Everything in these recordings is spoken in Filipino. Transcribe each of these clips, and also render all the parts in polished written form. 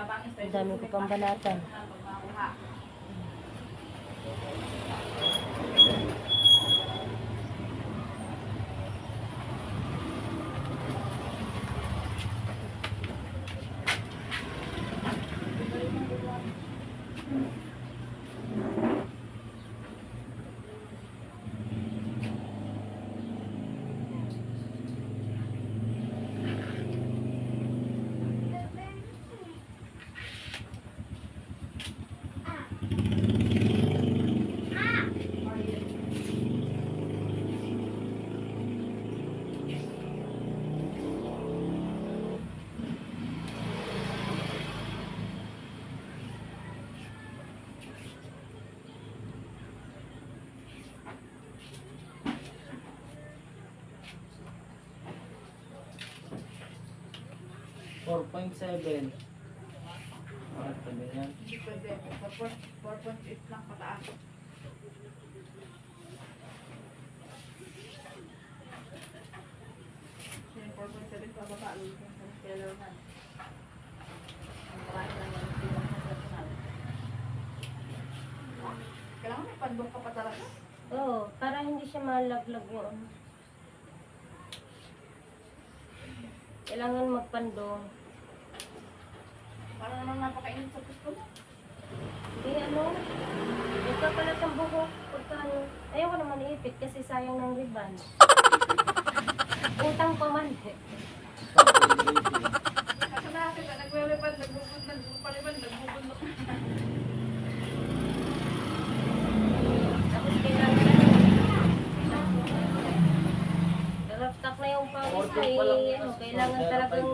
Ang dami ko pang balatan. $4.7. Bakit pa ganyan? Hindi pwede. 4.8 lang pataas. Yung 4.7 pababa. Yung seller man. Ang marami lang yung pinag-personal. Kailangan may pandok ka pa talaga. Oo, para hindi siya malaglag yun. Kailangan magpandong. Para naman napakainit sa gusto mo. Hindi nagpapalat ang buhok. Pagkano, ayoko naman iipit kasi sayang ng riban. Utang pa man. Kasi natin na nagwe-reban, nagbubundok. Tapos kailangan naraptak na yung pawis ay kailangan talagang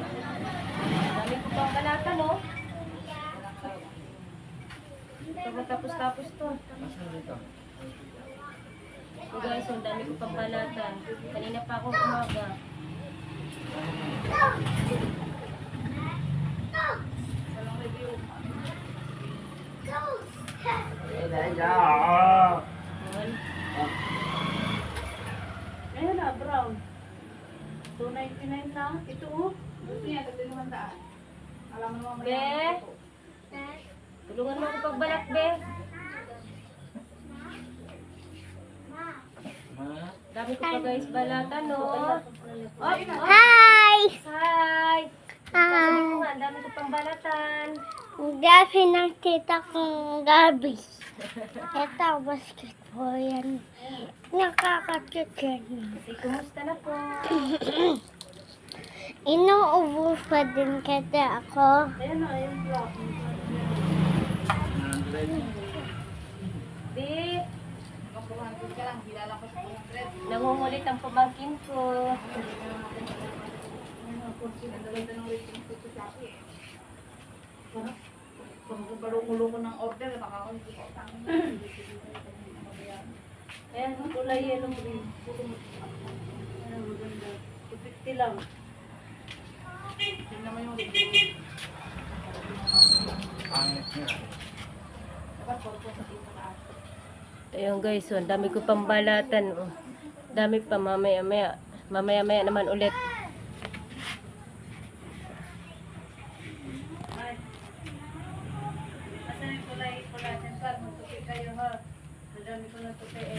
dami ko pang balatan, no? Ito matapos-tapos to. Nasaan dito? So guys, ang dami ko pang balatan. Kanina pa akong umaga. Walang review. Yun. Ayun na, brown. 299 lang. Ito gusto niya, 300. Alam mo naman Be? Tulungan mo ako pagbalat, be. Ma? Dami ko pa guys balatan, no? Oh, Hi! hi! Sabi ko nga, ang dami ko pang balatan. Gabi ng tita kong Gabi. Ito, basketball yan. Nakakakit yan. Kasi kumusta na po? Inuubos pa din kita ako. Ayun na, yung block. 100. Be, Kung 200 ka lang, kilala ko sa 200. nangungulit ang pamangkin ko. Ang ganda ng rating ko sa Shopee eh. Kung kulo ko ng order, baka ako hindi ko utang. Ayan, ang kulay yellow green. Ayan, maganda. 250 lang. Tingnan mo yung review. Pangit niya. Dapat 4.8 pataas. Ayun guys, so, ang dami ko pang balatan. Oh. Dami pa mamaya-maya. Mamaya-maya naman ulit. Ay. Kasi yung kulay central, magtupi kayo ha. Madami ko na tupi eh.